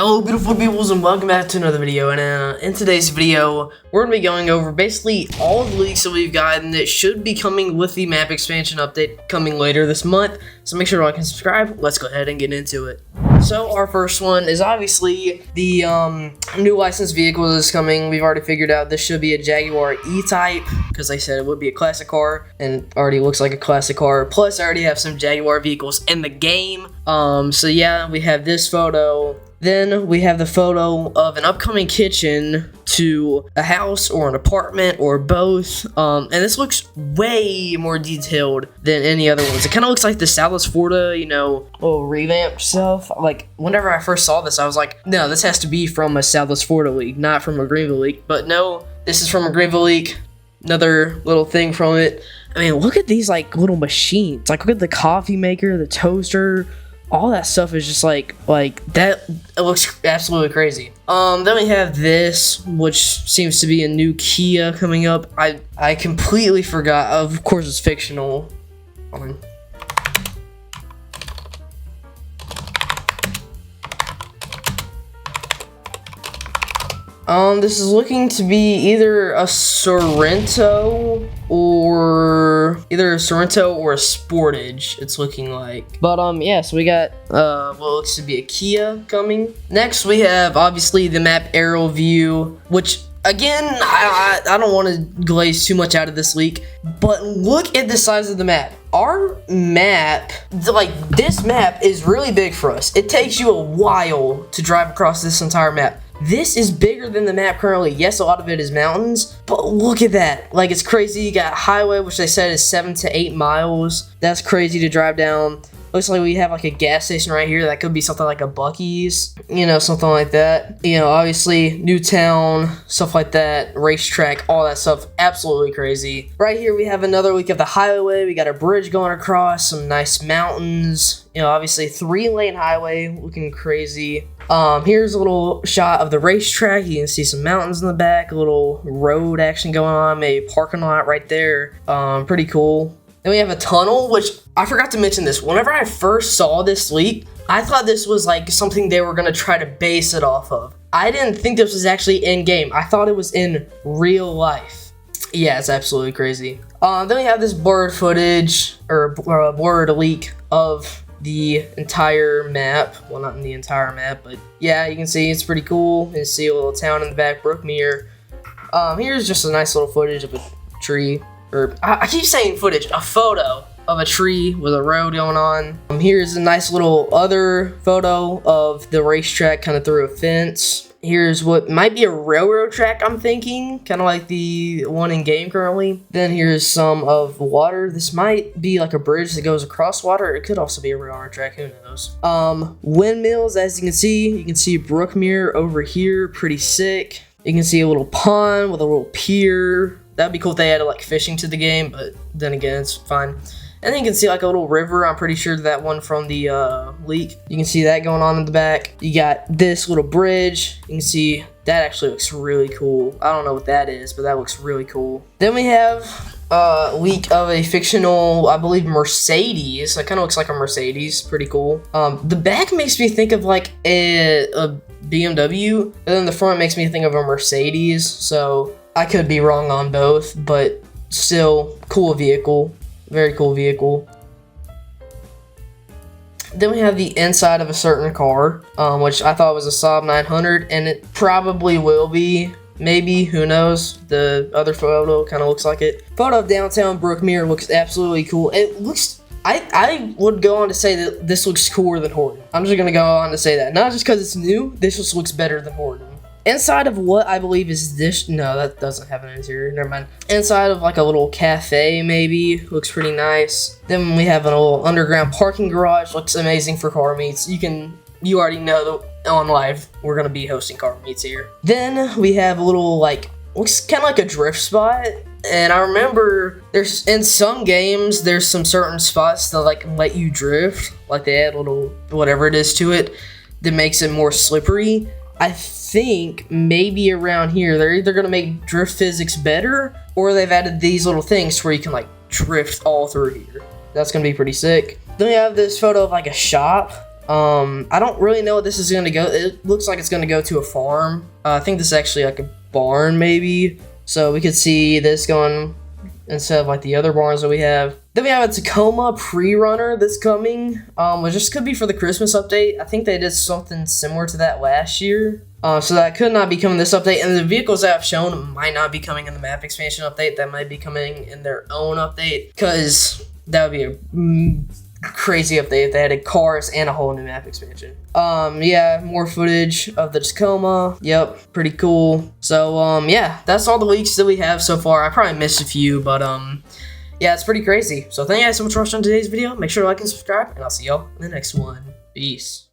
Hello beautiful peoples and welcome back to another video, and in today's video we're going to be going over basically all of the leaks that we've gotten that should be coming with the map expansion update coming later this month. So make sure to like and subscribe. Let's go ahead and get into it. So our first one is obviously the new licensed vehicle that's coming. We've already figured out this should be a Jaguar E-Type because they said it would be a classic car, and it already looks like a classic car. Plus I already have some Jaguar vehicles in the game. So yeah, we have this photo. Then we have the photo of an upcoming kitchen to a house or an apartment or both. And this looks way more detailed than any other ones. It kind of looks like the Southwest Florida, little revamped stuff. Like, whenever I first saw this, I was like, no, this has to be from a Southwest Florida leak, not from a Greenville leak. But no, this is from a Greenville leak. Another little thing from it. I mean, look at these, like, little machines. Like, look at the coffee maker, the toaster. All that stuff is just like that. It looks absolutely crazy. Then we have this, which seems to be a new Kia coming up. I completely forgot. Of course, it's fictional. This is looking to be either a Sorrento or a Sportage, it's looking like. But yeah, so we got what looks to be a Kia coming. Next we have obviously the map aerial view, which again, I don't want to glaze too much out of this leak, but look at the size of the map. Our map, this map is really big for us. It takes you a while to drive across this entire map. This is bigger than the map currently. Yes, a lot of it is mountains, but look at that. Like, it's crazy. You got highway, which they said is 7 to 8 miles. That's crazy to drive down. Looks like we have like a gas station right here. That could be something like a Buc-ee's, something like that. Obviously, Newtown, stuff like that, racetrack, all that stuff. Absolutely crazy. Right here, we have another leak of the highway. We got a bridge going across, some nice mountains. Obviously, 3-lane highway, looking crazy. Here's a little shot of the racetrack. You can see some mountains in the back, a little road action going on, maybe a parking lot right there. Pretty cool. Then we have a tunnel, which I forgot to mention this. Whenever I first saw this leak, I thought this was like something they were going to try to base it off of. I didn't think this was actually in game. I thought it was in real life. Yeah, it's absolutely crazy. Then we have this blurred footage, or blurred leak of the entire map. Well, not in the entire map, but yeah, you can see it's pretty cool. You can see a little town in the back, Brookmere. Here's just a nice little footage of a tree. Or I keep saying footage, a photo of a tree with a road going on. Here's a nice little other photo of the racetrack kind of through a fence. Here's what might be a railroad track, I'm thinking, kind of like the one in game currently. Then here's some of water. This might be like a bridge that goes across water. It could also be a railroad track, who knows. Windmills, as you can see Brookmere over here, pretty sick. You can see a little pond with a little pier. That'd be cool if they added like fishing to the game, but then again, it's fine. And then you can see like a little river. I'm pretty sure that one from the leak. You can see that going on in the back. You got this little bridge. You can see that actually looks really cool. I don't know what that is, but that looks really cool. Then we have a leak of a fictional, I believe, Mercedes. It kind of looks like a Mercedes. Pretty cool. The back makes me think of like a BMW, and then the front makes me think of a Mercedes. So I could be wrong on both, but still, cool vehicle. Very cool vehicle. Then we have the inside of a certain car, which I thought was a Saab 900, and it probably will be. Maybe, who knows? The other photo kind of looks like it. Photo of downtown Brookmere looks absolutely cool. It looks, I would go on to say that this looks cooler than Horton. I'm just going to go on to say that. Not just because it's new, this just looks better than Horton. Inside of what I believe is this, no, that doesn't have an interior, never mind. Inside of like a little cafe, maybe, looks pretty nice. Then we have a little underground parking garage, looks amazing for car meets. You already know that on live, we're gonna be hosting car meets here. Then we have a little looks kind of like a drift spot. And I remember there's, in some games, there's some certain spots that let you drift. Like they add a little, whatever it is to it, that makes it more slippery. I think maybe around here, they're either going to make drift physics better, or they've added these little things where you can drift all through here. That's going to be pretty sick. Then we have this photo of a shop. I don't really know what this is gonna go. It looks like it's gonna go to a farm. I think this is actually like a barn maybe. So we could see this going instead of like the other barns that we have. Then we have a Tacoma pre-runner that's coming, which just could be for the Christmas update. I think they did something similar to that last year. So that could not be coming this update. And the vehicles that I've shown might not be coming in the map expansion update. That might be coming in their own update, because that would be a crazy update if they added cars and a whole new map expansion. Yeah, more footage of the Tacoma. Yep, pretty cool. So yeah, that's all the leaks that we have so far. I probably missed a few, but yeah, it's pretty crazy. So thank you guys so much for watching today's video. Make sure to like and subscribe, and I'll see y'all in the next one. Peace.